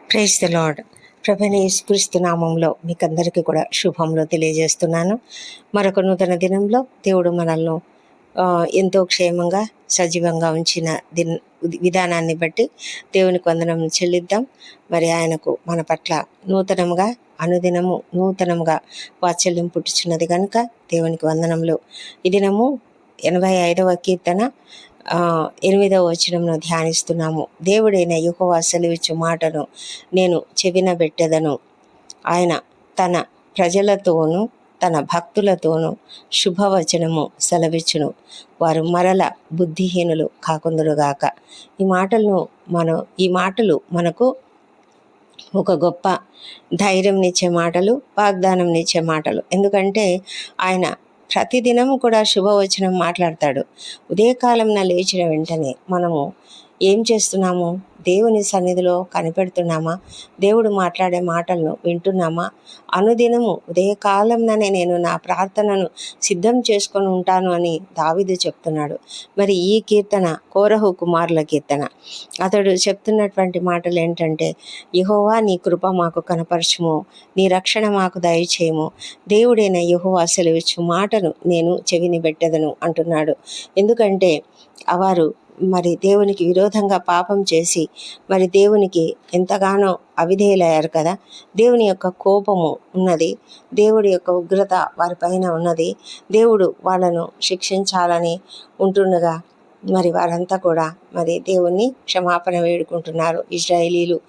Praise the lord. ప్రభువైన యేసుక్రీస్తు నామంలో మీకందరికీ కూడా శుభంలో తెలియజేస్తున్నాను. మరొక నూతన దినంలో దేవుడు మనల్ని ఎంతో క్షేమంగా సజీవంగా ఉంచిన విధానాన్ని బట్టి దేవునికి వందనం చెల్లిద్దాం. మరి ఆయనకు మన పట్ల నూతనంగా అనుదినము నూతనంగా వాత్సల్యం పుట్టుచున్నది కనుక దేవునికి వందనములు. ఈ దినము 85వ కీర్తన 8వ వచనంను ధ్యానిస్తున్నాము. దేవుడైన యెహోవా సెలవిచ్చు మాటను నేను చెవిన పెట్టెదను. ఆయన తన ప్రజలతోనూ తన భక్తులతోనూ శుభవచనము సెలవిచ్చును. వారు మరల బుద్ధిహీనులు కాకుందురుగాక. ఈ మాటలు మనకు ఒక గొప్ప ధైర్యంనిచ్చే మాటలు, వాగ్దానంనిచ్చే మాటలు. ఎందుకంటే ఆయన ప్రతిదినము కూడా శుభవచనం మాట్లాడతాడు. ఉదయకాలంన లేచిన వెంటనే మనము ఏం చేస్తున్నాము? దేవుని సన్నిధిలో కనిపెడుతున్నామా? దేవుడు మాట్లాడే మాటలను వింటున్నామా? అనుదినము ఉదయకాలంలోనే నేను నా ప్రార్థనను సిద్ధం చేసుకొని ఉంటాను అని దావీదు చెప్తున్నాడు. మరి ఈ కీర్తన కోరహు కుమారుల కీర్తన. అతడు చెప్తున్నటువంటి మాటలు ఏంటంటే, యెహోవా నీ కృప మాకు కనపరచుము, నీ రక్షణ మాకు దయచేయము, దేవుడైన యెహోవా సెలవిచ్చు మాటను నేను చెవిని పెట్టెదను అంటున్నాడు. ఎందుకంటే వారు మరి దేవునికి విరోధంగా పాపం చేసి మరి దేవునికి ఎంతగానో అవిధేయులయ్యారు కదా. దేవుని యొక్క కోపము ఉన్నది, దేవుడి యొక్క ఉగ్రత వారిపైన ఉన్నది. దేవుడు వాళ్ళను శిక్షించాలని ఉంటుండగా మరి వారంతా కూడా మరి దేవుణ్ణి క్షమాపణ వేడుకుంటున్నారు. ఇశ్రాయేలీలు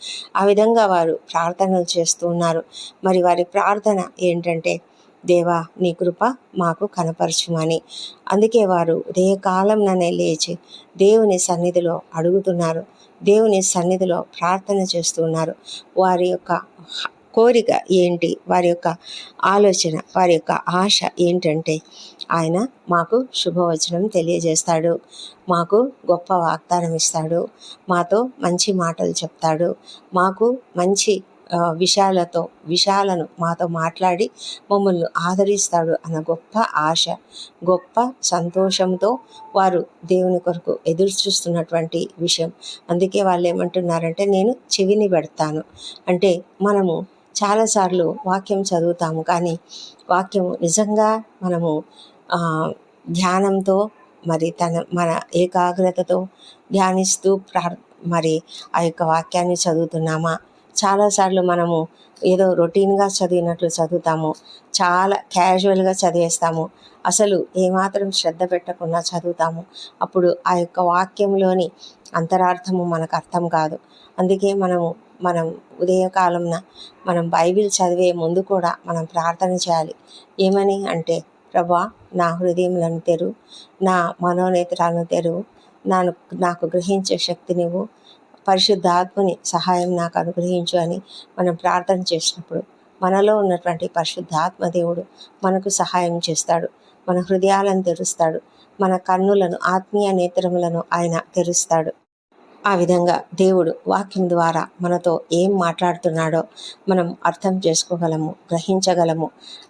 ఆ విధంగా వారు ప్రార్థనలు చేస్తూ ఉన్నారు. మరి వారి ప్రార్థన ఏంటంటే, దేవా నీ కృప మాకు కనపరచుమని. అందుకే వారు ఉదయకాలంలోనే లేచి దేవుని సన్నిధిలో అడుగుతున్నారు, దేవుని సన్నిధిలో ప్రార్థన చేస్తున్నారు. వారి యొక్క కోరిక ఏంటి, వారి యొక్క ఆలోచన, వారి యొక్క ఆశ ఏంటంటే, ఆయన మాకు శుభవచనం తెలియజేస్తాడు, మాకు గొప్ప వాగ్దానం ఇస్తాడు, మాతో మంచి మాటలు చెప్తాడు, మాకు మంచి విషయాలను మాతో మాట్లాడి మమ్మల్ని ఆదరిస్తాడు అన్న గొప్ప ఆశ, గొప్ప సంతోషంతో వారు దేవుని కొరకు ఎదురు చూస్తున్నటువంటి విషయం. అందుకే వాళ్ళు ఏమంటున్నారంటే, నేను చెవిని పెడతాను. అంటే మనము చాలాసార్లు వాక్యం చదువుతాము, కానీ వాక్యము నిజంగా మనము ధ్యానంతో మరి మన ఏకాగ్రతతో ధ్యానిస్తూ మరి ఆ యొక్క వాక్యాన్ని చదువుతున్నామా? చాలాసార్లు మనము ఏదో రొటీన్గా చదివినట్లు చదువుతాము, చాలా క్యాజువల్గా చదివేస్తాము, అసలు ఏమాత్రం శ్రద్ధ పెట్టకుండా చదువుతాము. అప్పుడు ఆ యొక్క వాక్యంలోని అంతరార్థము మనకు అర్థం కాదు. అందుకే మనం ఉదయకాలంన మనం బైబిల్ చదివే ముందు కూడా మనం ప్రార్థన చేయాలి. ఏమని అంటే, ప్రభువా నా హృదయములను తెరువు, నా మనోనేత్రాలను తెరువు, నాకు గ్రహించే శక్తినివ్వు, పరిశుద్ధాత్మని సహాయం నాకు అనుగ్రహించు అని మనం ప్రార్థన చేసినప్పుడు మనలో ఉన్నటువంటి పరిశుద్ధాత్మ దేవుడు మనకు సహాయం చేస్తాడు. మన హృదయాలను తెరుస్తాడు, మన కన్నులను, ఆత్మీయ నేత్రములను ఆయన తెరుస్తాడు. ఆ విధంగా దేవుడు వాక్యం ద్వారా మనతో ఏం మాట్లాడుతున్నాడో మనం అర్థం చేసుకోగలము, గ్రహించగలము.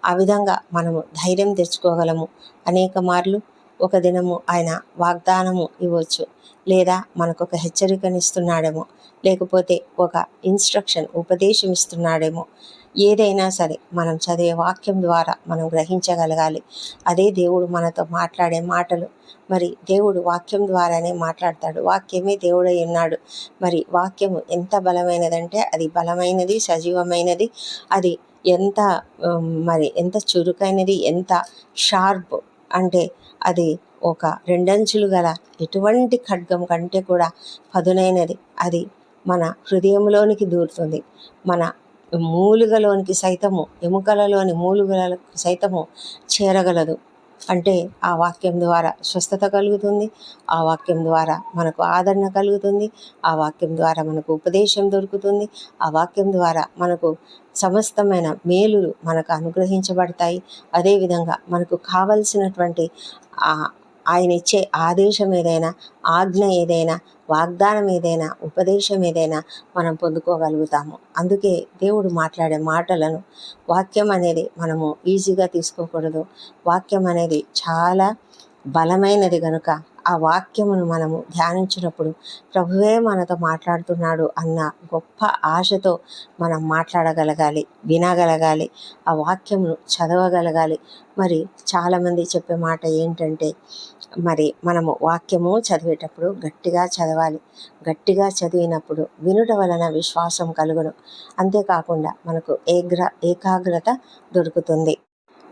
ఆ విధంగా మనము ధైర్యం తెచ్చుకోగలము. అనేక మార్లు ఒక దినము ఆయన వాగ్దానము ఇవ్వచ్చు, లేదా మనకు ఒక హెచ్చరికనిస్తున్నాడేమో, లేకపోతే ఒక ఇన్స్ట్రక్షన్, ఉపదేశం ఇస్తున్నాడేమో. ఏదైనా సరే మనం చదివే వాక్యం ద్వారా మనం గ్రహించగలగాలి. అదే దేవుడు మనతో మాట్లాడే మాటలు. మరి దేవుడు వాక్యం ద్వారానే మాట్లాడతాడు. వాక్యమే దేవుడై ఉన్నాడు. మరి వాక్యము ఎంత బలమైనదంటే, అది బలమైనది, సజీవమైనది. అది ఎంత చురుకైనది, ఎంత షార్ప్ అంటే, అది ఒక రెండంచులు గల ఎటువంటి ఖడ్గం కంటే కూడా పదునైనది. అది మన హృదయంలోనికి దూరుతుంది, మన మూలుగలోనికి సైతము, ఎముకలలోని మూలుగలకు సైతము చేరగలదు. అంటే ఆ వాక్యం ద్వారా స్వస్థత కలుగుతుంది, ఆ వాక్యం ద్వారా మనకు ఆదరణ కలుగుతుంది, ఆ వాక్యం ద్వారా మనకు ఉపదేశం దొరుకుతుంది, ఆ వాక్యం ద్వారా మనకు సమస్తమైన మేలులు మనకు అనుగ్రహించబడతాయి. అదేవిధంగా మనకు కావలసినటువంటి ఆయన ఇచ్చే ఆదేశం ఏదైనా, ఆజ్ఞ ఏదైనా, వాగ్దానం ఏదైనా, ఉపదేశం ఏదైనా మనం పొందుకోగలుగుతాము. అందుకే దేవుడు మాట్లాడే మాటలను, వాక్యం అనేది మనము ఈజీగా తీసుకోకూడదు. వాక్యం అనేది చాలా బలమైనది గనుక ఆ వాక్యమును మనము ధ్యానించినప్పుడు ప్రభువే మనతో మాట్లాడుతున్నాడు అన్న గొప్ప ఆశతో మనం మాట్లాడగలగాలి, వినగలగాలి, ఆ వాక్యమును చదవగలగాలి. మరి చాలామంది చెప్పే మాట ఏంటంటే, మరి మనము వాక్యము చదివేటప్పుడు గట్టిగా చదవాలి. గట్టిగా చదివినప్పుడు వినుట వలన విశ్వాసం కలుగును. అంతేకాకుండా మనకు ఏకాగ్రత దొరుకుతుంది.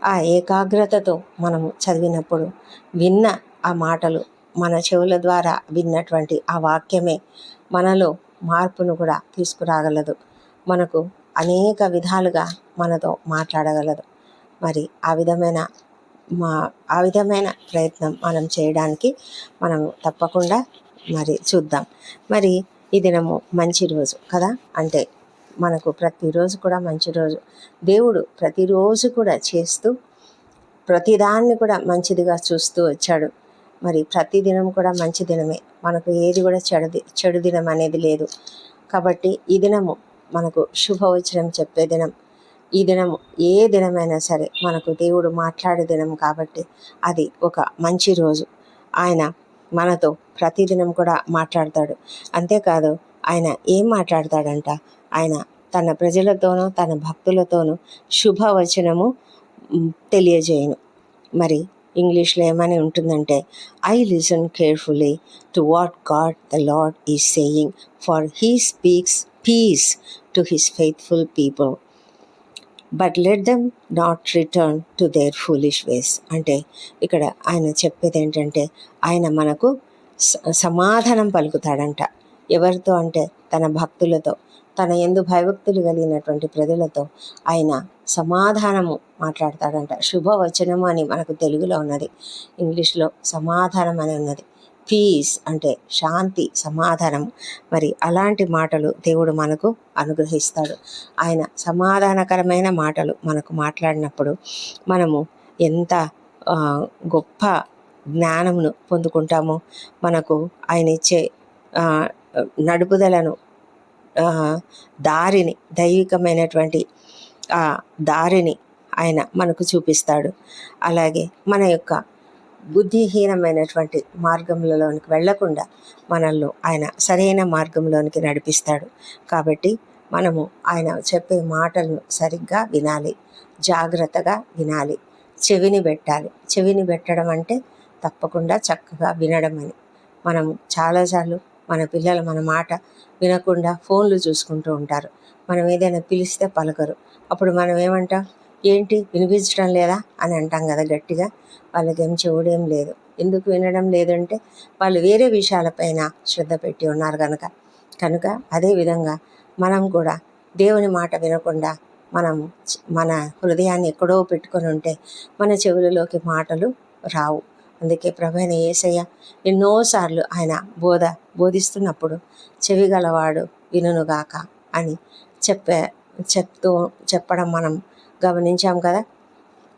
ఆ ఏకాగ్రతతో మనము చదివినప్పుడు విన్న ఆ మాటలు, మన చెవుల ద్వారా విన్నటువంటి ఆ వాక్యమే మనలో మార్పును కూడా తీసుకురాగలదు. మనకు అనేక విధాలుగా మనతో మాట్లాడగలదు. మరి ఆ విధమైన ప్రయత్నం మనం చేయడానికి మనము తప్పకుండా మరి చూద్దాం. మరి ఈ దినము మంచి రోజు కదా, అంటే మనకు ప్రతిరోజు కూడా మంచి రోజు. దేవుడు ప్రతిరోజు కూడా చేస్తూ ప్రతిదాన్ని కూడా మంచిదిగా చూస్తూ వచ్చాడు. మరి ప్రతిదినం కూడా మంచి దినమే. మనకు ఏది కూడా చెడు దినం అనేది లేదు. కాబట్టి ఈ దినము మనకు శుభవచనం చెప్పే దినం. ఈ దినము ఏ దినమైనా సరే మనకు దేవుడు మాట్లాడే దినం కాబట్టి అది ఒక మంచి రోజు. ఆయన మనతో ప్రతిదినం కూడా మాట్లాడతాడు. అంతేకాదు, ఆయన ఏం మాట్లాడతాడంట, ఆయన తన ప్రజలతోనూ తన భక్తులతోనూ శుభవచనము తెలియజేయను. మరి ఇంగ్లీష్లో ఏమని ఉంటుందంటే, I listen carefully to what God the Lord is saying, for he speaks peace to his faithful people, but let them not return to their foolish ways. అంటే ఇక్కడ ఆయన చెప్పేది ఏంటంటే, ఆయన మనకు సమాధానం పలుకుతాడంట. ఎవరితో అంటే తన భక్తులతో, తన యందు భయభక్తులు కలిగినటువంటి ప్రజలతో ఆయన సమాధానము మాట్లాడతాడంట. శుభవచనము అని మనకు తెలుగులో ఉన్నది, ఇంగ్లీష్లో సమాధానం అని ఉన్నది. పీస్ అంటే శాంతి, సమాధానము. మరి అలాంటి మాటలు దేవుడు మనకు అనుగ్రహిస్తాడు. ఆయన సమాధానకరమైన మాటలు మనకు మాట్లాడినప్పుడు మనము ఎంత గొప్ప జ్ఞానమును పొందుకుంటామో, మనకు ఆయన ఇచ్చే నడుపుదలను, దారిని, దైవికమైనటువంటి ఆ దారిని ఆయన మనకు చూపిస్తాడు. అలాగే మన యొక్క బుద్ధిహీనమైనటువంటి మార్గంలోనికి వెళ్లకుండా మనల్ని ఆయన సరైన మార్గంలోనికి నడిపిస్తాడు. కాబట్టి మనము ఆయన చెప్పే మాటలను సరిగ్గా వినాలి, జాగ్రత్తగా వినాలి, చెవిని పెట్టాలి. చెవిని పెట్టడం అంటే తప్పకుండా చక్కగా వినడం అని. మనము చాలాసార్లు మన పిల్లలు మన మాట వినకుండా ఫోన్లు చూసుకుంటూ ఉంటారు. మనం ఏదైనా పిలిస్తే పలకరు. అప్పుడు మనం ఏమంటాం, ఏంటి వినిపించడం లేదా అని అంటాం కదా గట్టిగా. వాళ్ళకేం చెవుడేం లేదు. ఎందుకు వినడం లేదంటే వాళ్ళు వేరే విషయాలపైన శ్రద్ధ పెట్టి ఉన్నారు కనుక అదేవిధంగా మనం కూడా దేవుని మాట వినకుండా మనం మన హృదయాన్ని ఎక్కడో పెట్టుకొని ఉంటే మన చెవులలోకి మాటలు రావు. అందుకే ప్రభువైన యేసయ్య ఎన్నోసార్లు ఆయన బోధిస్తున్నప్పుడు చెవి గలవాడు వినుగాక అని చెప్పడం మనం గమనించాం కదా.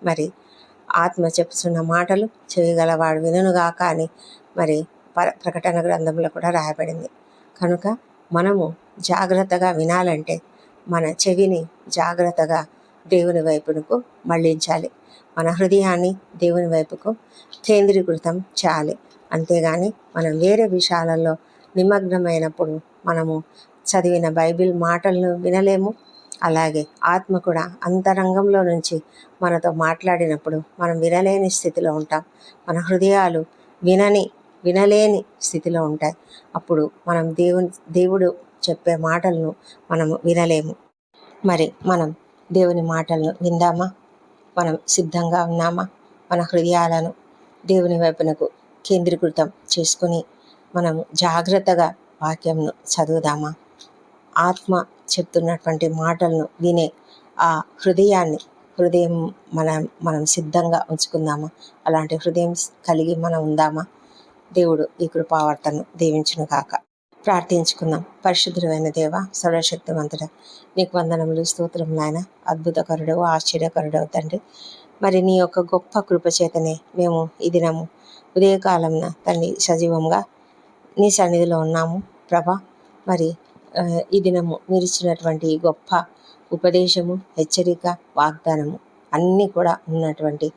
మరి ఆత్మ చెప్తున్న మాటలు చెవి గలవాడు వినుగాక అని మరి ప్రకటన గ్రంథంలో కూడా రాయబడింది. కనుక మనము జాగ్రత్తగా వినాలంటే మన చెవిని జాగ్రత్తగా దేవుని వైపునకు మళ్ళించాలి. మన హృదయాన్ని దేవుని వైపుకు కేంద్రీకృతం చేయాలి. అంతేగాని మనం వేరే విషయాలలో నిమగ్నమైనప్పుడు మనము చదివిన బైబిల్ మాటలను వినలేము. అలాగే ఆత్మ కూడా అంతరంగంలో నుంచి మనతో మాట్లాడినప్పుడు మనం వినలేని స్థితిలో ఉంటాం. మన హృదయాలు వినలేని స్థితిలో ఉంటాయి. అప్పుడు మనం దేవుడు చెప్పే మాటలను మనము వినలేము. మరి మనం దేవుని మాటలను విందామా? మనం సిద్ధంగా ఉన్నామా? మన హృదయాలను దేవుని వైపునకు కేంద్రీకృతం చేసుకుని మనము జాగ్రత్తగా వాక్యంను చదువుదామా? ఆత్మ చెప్తున్నటువంటి మాటలను వినే ఆ హృదయం మనం సిద్ధంగా ఉంచుకుందామా? అలాంటి హృదయం కలిగి మనం ఉందామా? దేవుడు ఈ కృపావర్తను దీవించును కాక. ప్రార్థించుకుందాం. పరిశుద్ధుడైన దేవ, సర్వశక్తివంతుడా, నీకు వందనములు, స్తోత్రం నాయన. అద్భుతకరుడవు, ఆశ్చర్యకరుడవు తండ్రి. మరి నీ యొక్క గొప్ప కృపచేతనే మేము ఈ దినము ఉదయకాలంన తండ్రి సజీవంగా నీ సన్నిధిలో ఉన్నాము ప్రభా. మరి ఈ దినము మీరు ఇచ్చినటువంటి గొప్ప ఉపదేశము, హెచ్చరిక, వాగ్దానము అన్నీ కూడా ఉన్నటువంటి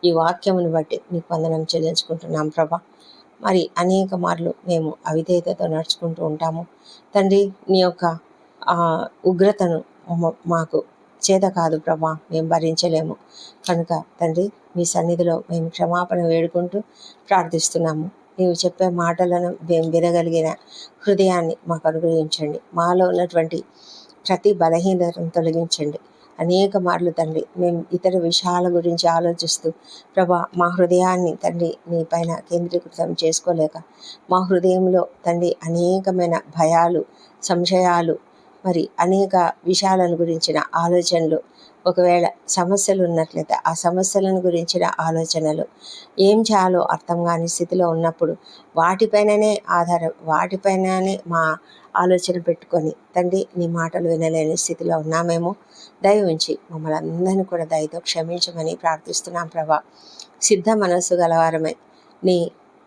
ఈ వాక్యమును బట్టి నీకు వందనం చెల్లించుకుంటున్నాం ప్రభా. మరి అనేక మార్లు మేము అవిధేయతతో నడుచుకుంటూ ఉంటాము తండ్రి. నీ యొక్క ఉగ్రతను మాకు చేత కాదు ప్రభా, మేము భరించలేము కనుక తండ్రి మీ సన్నిధిలో మేము క్షమాపణ వేడుకుంటూ ప్రార్థిస్తున్నాము. నీవు చెప్పే మాటలను మేము వినగలిగిన హృదయాన్ని మాకు అనుగ్రహించండి. మాలో ఉన్నటువంటి ప్రతి బలహీనతను తొలగించండి. అనేక మార్లు తండ్రి మేము ఇతర విషయాల గురించి ఆలోచిస్తూ ప్రభా మా హృదయాన్ని తండ్రి నీ పైన కేంద్రీకృతం చేసుకోలేక మా హృదయంలో తండ్రి అనేకమైన భయాలు, సంశయాలు, మరి అనేక విషయాలను గురించిన ఆలోచనలు, ఒకవేళ సమస్యలు ఉన్నట్లయితే ఆ సమస్యలను గురించిన ఆలోచనలు, ఏం చేయాలో అర్థం కాని స్థితిలో ఉన్నప్పుడు వాటిపైననే మా ఆలోచన పెట్టుకొని తండ్రి నీ మాటలు వినలేని స్థితిలో ఉన్నామేమో. దయ ఉంచి మమ్మల్ని అందరినీ కూడా దయతో క్షమించమని ప్రార్థిస్తున్నాం ప్రభా. సిద్ధ మనస్సు గలవారమై నీ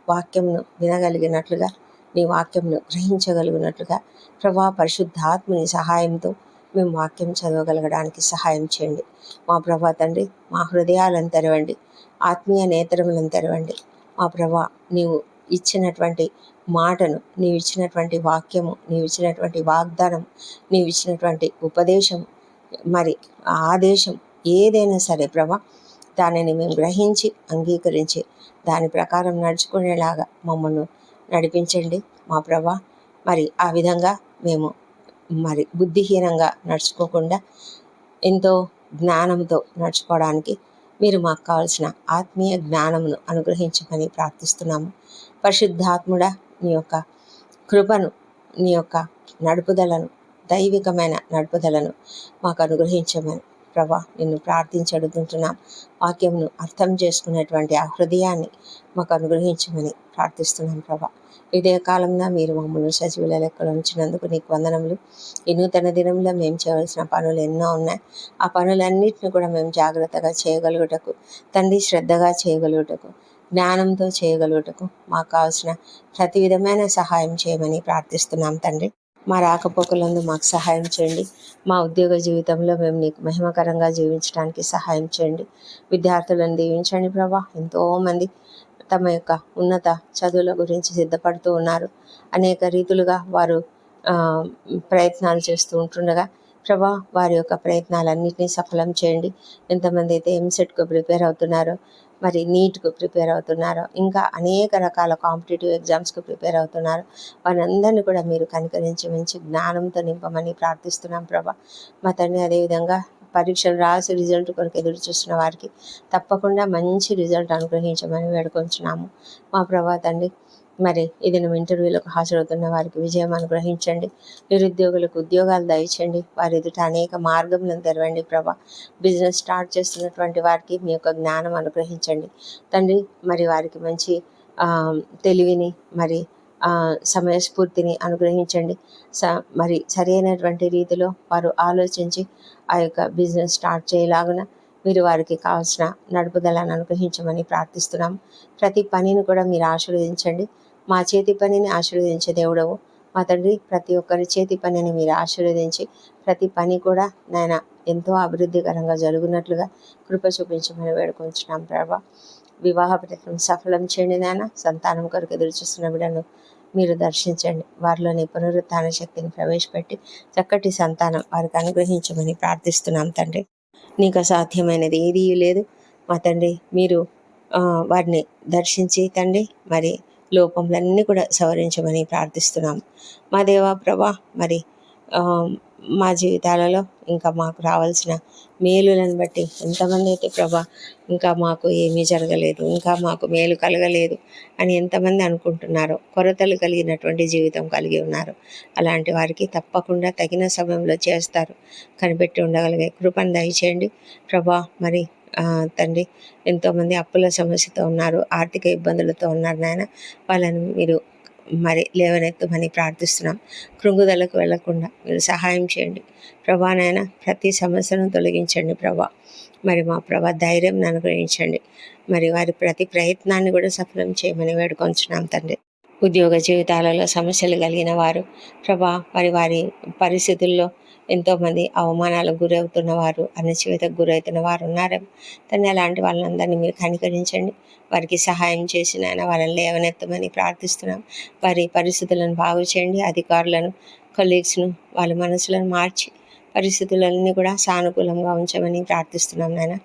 వాక్యంను వినగలిగినట్లుగా, నీ వాక్యంను గ్రహించగలిగినట్లుగా ప్రభా పరిశుద్ధాత్మని సహాయంతో మేము వాక్యం చదవగలగడానికి సహాయం చేయండి. మా ప్రభా తండ్రి మా హృదయాలను తెరవండి, ఆత్మీయ నేత్రములను తెరవండి. మా ప్రభా నీవు ఇచ్చినటువంటి మాటను, నీవు ఇచ్చినటువంటి వాక్యము, నీవు ఇచ్చినటువంటి వాగ్దానం, నీవు ఇచ్చినటువంటి ఉపదేశం, మరి ఆదేశం ఏదైనా సరే ప్రభా దానిని మేము గ్రహించి అంగీకరించి దాని ప్రకారం నడుచుకునేలాగా మమ్మల్ని నడిపించండి మా ప్రభా. మరి ఆ విధంగా మేము మరి బుద్ధిహీనంగా నడుచుకోకుండా ఎంతో జ్ఞానంతో నడుచుకోవడానికి మీరు మాకు కావాల్సిన ఆత్మీయ జ్ఞానమును అనుగ్రహించమని ప్రార్థిస్తున్నాము. పరిశుద్ధాత్ముడా నీ యొక్క కృపను, నీ యొక్క నడుపుదలను, దైవికమైన నడుపుదలను మాకు అనుగ్రహించమని ప్రభా నిన్ను ప్రార్థించి అడుగుతుంటున్నాం. వాక్యంను అర్థం చేసుకునేటువంటి ఆ హృదయాన్ని మాకు అనుగ్రహించమని ప్రార్థిస్తున్నాం ప్రభా. ఇదే కాలంలో మీరు మమ్మల్ని సజీవుల లెక్కలో ఉంచినందుకు నీకు వందనములు. ఈ నూతన దినంలో మేము చేయవలసిన పనులు ఎన్నో ఉన్నాయి. ఆ పనులన్నింటినీ కూడా మేము జాగ్రత్తగా చేయగలుగుటకు తండ్రి, శ్రద్ధగా చేయగలుగుటకు, జ్ఞానంతో చేయగలుగుటకు మాకు కావాల్సిన ప్రతి విధమైన సహాయం చేయమని ప్రార్థిస్తున్నాం తండ్రి. మా రాకపోకలందు మాకు సహాయం చేయండి. మా ఉద్యోగ జీవితంలో మేము నీకు మహిమకరంగా జీవించడానికి సహాయం చేయండి. విద్యార్థులను దీవించండి ప్రభా. ఎంతోమంది తమ యొక్క ఉన్నత చదువుల గురించి సిద్ధపడుతూ ఉన్నారు. అనేక రీతులుగా వారు ప్రయత్నాలు చేస్తూ ఉంటుండగా ప్రభా వారి యొక్క ప్రయత్నాలన్నింటినీ సఫలం చేయండి. ఎంతమంది అయితే ఎంసెట్కు ప్రిపేర్ అవుతున్నారో, మరి నీట్కు ప్రిపేర్ అవుతున్నారో, ఇంకా అనేక రకాల కాంపిటేటివ్ ఎగ్జామ్స్కు ప్రిపేర్ అవుతున్నారు, వారందరినీ కూడా మీరు కనికరించి మంచి జ్ఞానంతో నింపమని ప్రార్థిస్తున్నాం ప్రభా. మా తండ్రి అదేవిధంగా పరీక్షలు రాసి రిజల్ట్ కొరకు ఎదురు చూస్తున్న వారికి తప్పకుండా మంచి రిజల్ట్ అనుగ్రహించమని వేడుకొంచున్నాము మా ప్రభా తండ్రి. మరి ఇది ఇంటర్వ్యూలకు హాజరవుతున్న వారికి విజయం అనుగ్రహించండి. నిరుద్యోగులకు ఉద్యోగాలు దయచండి. వారి ఎదుట అనేక మార్గములను తెరవండి ప్రభా. బిజినెస్ స్టార్ట్ చేస్తున్నటువంటి వారికి మీ యొక్క జ్ఞానం అనుగ్రహించండి తండ్రి. మరి వారికి మంచి తెలివిని, మరి సమయస్ఫూర్తిని అనుగ్రహించండి. మరి సరైనటువంటి రీతిలో వారు ఆలోచించి ఆ యొక్క బిజినెస్ స్టార్ట్ చేయలాగున మీరు వారికి కావాల్సిన నడుపుదలను అనుగ్రహించమని ప్రార్థిస్తున్నాం. ప్రతి పనిని కూడా మీరు ఆశీర్వదించండి. మా చేతి పనిని ఆశీర్వదించే దేవుడవు మా తండ్రి. ప్రతి ఒక్కరి చేతి పనిని మీరు ఆశీర్వదించి ప్రతి పని కూడా నాయన ఎంతో అభివృద్ధికరంగా జరుగునట్లుగా కృప చూపించమని వేడుకొంచున్నాం ప్రభా. వివాహ ప్రయత్నం సఫలం చేయండి నాయన. సంతానం కొరకు ఎదురు చూస్తున్న బిడ్డను మీరు దర్శించండి. వారిలోని పునరుత్థాన శక్తిని ప్రవేశపెట్టి చక్కటి సంతానం వారికి అనుగ్రహించమని ప్రార్థిస్తున్నాం తండ్రి. నీకు అసాధ్యమైనది ఏదీ లేదు మా తండ్రి. మీరు వారిని దర్శించి తండ్రి మరి లోపములన్నీ కూడా సవరించమని ప్రార్థిస్తున్నాం మా దేవా ప్రభా. మరి మా జీవితాలలో ఇంకా మాకు రావాల్సిన మేలులను బట్టి ఎంతమంది అయితే ప్రభా ఇంకా మాకు ఏమీ జరగలేదు, ఇంకా మాకు మేలు కలగలేదు అని ఎంతమంది అనుకుంటున్నారో, కొరతలు కలిగినటువంటి జీవితం కలిగి ఉన్నారు, అలాంటి వారికి తప్పకుండా తగిన సమయంలో చేస్తారు. కనిపెట్టి ఉండగలిగే కృపను దయచేయండి ప్రభా. మరి తండ్రి ఎంతోమంది అప్పుల సమస్యతో ఉన్నారు, ఆర్థిక ఇబ్బందులతో ఉన్నారు నాయన. వాళ్ళని మీరు మరి లేవనెత్తమని ప్రార్థిస్తున్నాం. కృంగుదలకు వెళ్లకుండా మీరు సహాయం చేయండి ప్రభా నాయన. ప్రతి సమస్యను తొలగించండి ప్రభా. మరి మా ప్రభా ధైర్యం అనుగ్రహించండి. మరి వారి ప్రతి ప్రయత్నాన్ని కూడా సఫలం చేయమని వేడుకొంచున్నాం తండ్రి. ఉద్యోగ జీవితాలలో సమస్యలు కలిగిన వారు ప్రభా, వారి పరిస్థితుల్లో ఎంతోమంది అవమానాలకు గురవుతున్న వారు, అణచివేతకు గురవుతున్న వారు ఉన్నారేమో తండ్రి. అలాంటి వాళ్ళందరినీ మీరు కనికరించండి, వారికి సహాయం చేసి నాయన వాళ్ళని లేవనెత్తమని ప్రార్థిస్తున్నాం. వారి పరిస్థితులను బాగు చేయండి. అధికారులను, కొలీగ్స్ను వాళ్ళ మనసులను మార్చి పరిస్థితులన్నీ కూడా సానుకూలంగా ఉంచమని ప్రార్థిస్తున్నాం నాయన.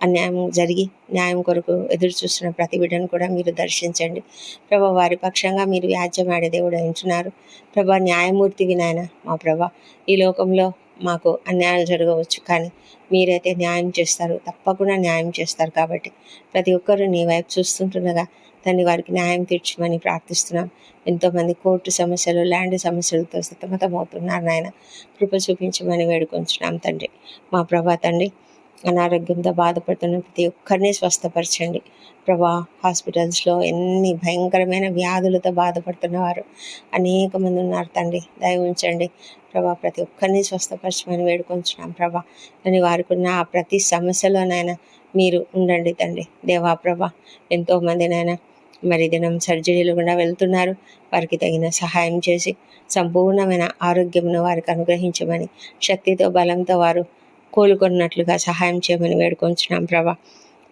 అన్యాయం జరిగి న్యాయం కొరకు ఎదురు చూస్తున్న ప్రతి బిడ్డను కూడా మీరు దర్శించండి ప్రభా. వారి పక్షంగా మీరు వ్యాజ్యమాడే దేవుడు అంటున్నారు ప్రభా. న్యాయమూర్తివి నాయన మా ప్రభా. ఈ లోకంలో మాకు అన్యాయాలు జరగవచ్చు, కానీ మీరైతే న్యాయం చేస్తారు, తప్పకుండా న్యాయం చేస్తారు. కాబట్టి ప్రతి ఒక్కరూ నీ వైపు చూస్తుంటుండగా తండ్రి వారికి న్యాయం తీర్చమని ప్రార్థిస్తున్నాం. ఎంతోమంది కోర్టు సమస్యలు, ల్యాండ్ సమస్యలతో సతమతమవుతున్నారు నాయన. కృప చూపించమని వేడుకొంచున్నాం తండ్రి. మా ప్రభా తండ్రి, అనారోగ్యంతో బాధపడుతున్న ప్రతి ఒక్కరిని స్వస్థపరచండి ప్రభా. హాస్పిటల్స్లో ఎన్ని భయంకరమైన వ్యాధులతో బాధపడుతున్నవారు అనేక మంది ఉన్నారు తండ్రి. దయ ఉంచండి ప్రభా. ప్రతి ఒక్కరిని స్వస్థపరచమని వేడుకొంచున్నాం ప్రభా. అని వారికి ఉన్న ఆ ప్రతి సమస్యలోనైనా మీరు ఉండండి తండ్రి. దేవా ప్రభా, ఎంతోమందినైనా మరి దినం సర్జరీలు కూడా వెళ్తున్నారు. వారికి తగిన సహాయం చేసి సంపూర్ణమైన ఆరోగ్యమును వారికి అనుగ్రహించమని, శక్తితో బలంతో వారు కోలుకున్నట్లుగా సహాయం చేయమని వేడుకొంచున్నాం ప్రభా.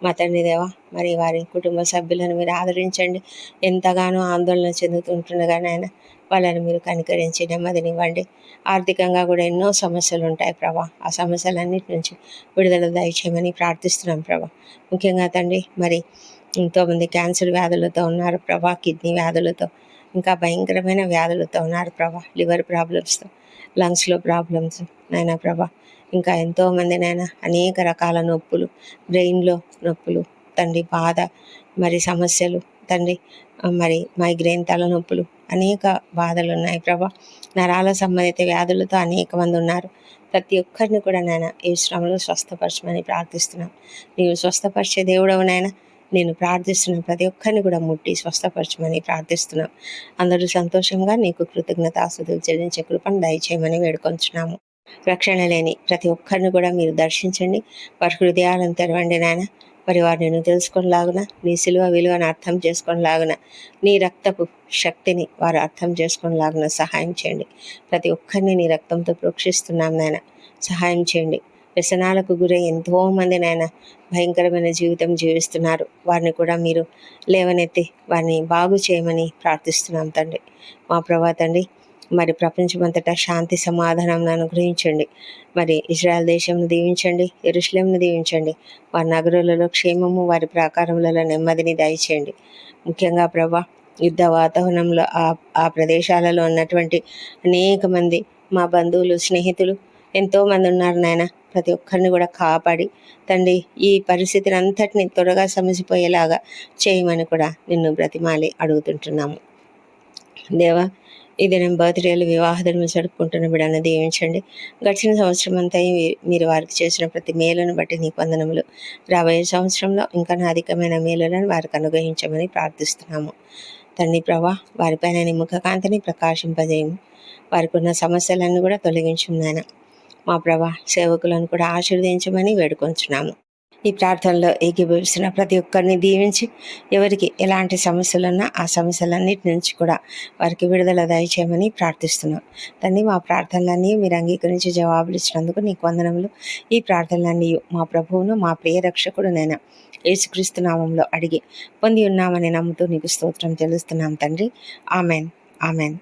మా తండ్రి దేవా, మరి వారి కుటుంబ సభ్యులను మీరు ఆదరించండి. ఎంతగానో ఆందోళన చెందుతుంటుండగా నాయన వాళ్ళని మీరు కనికరించి నెమ్మదినివ్వండి. ఆర్థికంగా కూడా ఎన్నో సమస్యలు ఉంటాయి ప్రభా. ఆ సమస్యలన్నిటి నుంచి విడుదల దయచేయమని ప్రార్థిస్తున్నాం ప్రభా. ముఖ్యంగా తండ్రి, మరి ఎంతోమంది క్యాన్సర్ వ్యాధులతో ఉన్నారు ప్రభా, కిడ్నీ వ్యాధులతో, ఇంకా భయంకరమైన వ్యాధులతో ఉన్నారు ప్రభా. లివర్ ప్రాబ్లమ్స్తో, లంగ్స్లో ప్రాబ్లమ్స్ నాయన ప్రభా. ఇంకా ఎంతోమంది నాయన అనేక రకాల నొప్పులు, బ్రెయిన్లో నొప్పులు తండ్రి, బాధ, మరి సమస్యలు తండ్రి, మరి మైగ్రేన్ తలనొప్పులు, అనేక బాధలు ఉన్నాయి ప్రభా. నరాల సంబంధిత వ్యాధులతో అనేక మంది ఉన్నారు. ప్రతి ఒక్కరిని కూడా నాయన ఈ శ్రమలో స్వస్థపరచమని ప్రార్థిస్తున్నాం. నీవు స్వస్థపరిచే దేవుడవు నాయన. నేను ప్రార్థిస్తున్నాను, ప్రతి ఒక్కరిని కూడా ముట్టి స్వస్థపరచమని ప్రార్థిస్తున్నాం. అందరూ సంతోషంగా నీకు కృతజ్ఞతాస్తుతులు చెల్లించే కృపను దయచేయమని వేడుకొంచున్నాము. రక్షణ లేని ప్రతి ఒక్కరిని కూడా మీరు దర్శించండి. వారి హృదయాలను తెరవండి నాయన. మరి వారిని తెలుసుకొనిలాగున, నీ సిలువ విలువను అర్థం చేసుకొనిలాగున, నీ రక్తపు శక్తిని వారు అర్థం చేసుకొనిలాగున సహాయం చేయండి. ప్రతి ఒక్కరిని నీ రక్తంతో ప్రోక్షిస్తున్నాం నాయన. సహాయం చేయండి. వ్యసనాలకు గురై ఎంతోమంది నాయన భయంకరమైన జీవితం జీవిస్తున్నారు. వారిని కూడా మీరు లేవనెత్తి వారిని బాగు చేయమని ప్రార్థిస్తున్నాం తండ్రి. మా ప్రభా తండ్రి, మరి ప్రపంచమంతటా శాంతి సమాధానం అనుగ్రహించండి. మరి ఇజ్రాయెల్ దేశంను దీవించండి, యెరూషలేమును దీవించండి. వారి నగరాలలో క్షేమము, వారి ప్రాకారములలో నెమ్మదిని దయచేయండి. ముఖ్యంగా ప్రభా, యుద్ధ వాతావరణంలో ఆ ప్రదేశాలలో ఉన్నటువంటి అనేక మంది మా బంధువులు, స్నేహితులు ఎంతోమంది ఉన్నారు నాయన. ప్రతి ఒక్కరిని కూడా కాపాడి తండ్రి, ఈ పరిస్థితిని అంతటిని త్వరగా సమసిపోయేలాగా చేయమని కూడా నిన్ను బ్రతిమాలి అడుగుతుంటున్నాము. దేవా, ఈ దినం బర్త్డేలు, వివాహదినం జరుపుకుంటున్న బిడ్డను దీవించండి. గడిచిన సంవత్సరం అంతా మీరు వారికి చేసిన ప్రతి మేలును బట్టి నీకు వందనములు. రాబోయే సంవత్సరంలో ఇంకా అధికమైన మేలులను వారికి అనుగ్రహించమని ప్రార్థిస్తున్నాము తండ్రి ప్రభా. వారిపైన నీ ముఖకాంతిని ప్రకాశింపజేయము. వారికి ఉన్న సమస్యలన్నీ కూడా తొలగించున్నాను మా ప్రభా. సేవకులను కూడా ఆశీర్వదించమని వేడుకొంచున్నాము. ఈ ప్రార్థనలో ఏకీభవిస్తున్న ప్రతి ఒక్కరిని దీవించి, ఎవరికి ఎలాంటి సమస్యలున్నా ఆ సమస్యలన్నిటి నుంచి కూడా వారికి విడుదల దయచేయమని ప్రార్థిస్తున్నాం తండ్రి. మా ప్రార్థనలన్నీ మీరు అంగీకరించి జవాబులు ఇచ్చినందుకు నీకు వందనములు. ఈ ప్రార్థనలన్నీ మా ప్రభువును, మా ప్రియ రక్షకుడు నేను యేసుక్రీస్తు నామంలో అడిగి పొంది ఉన్నామని నమ్ముతూ నీకు స్తోత్రం తెలుస్తున్నాం తండ్రి. Amen, amen.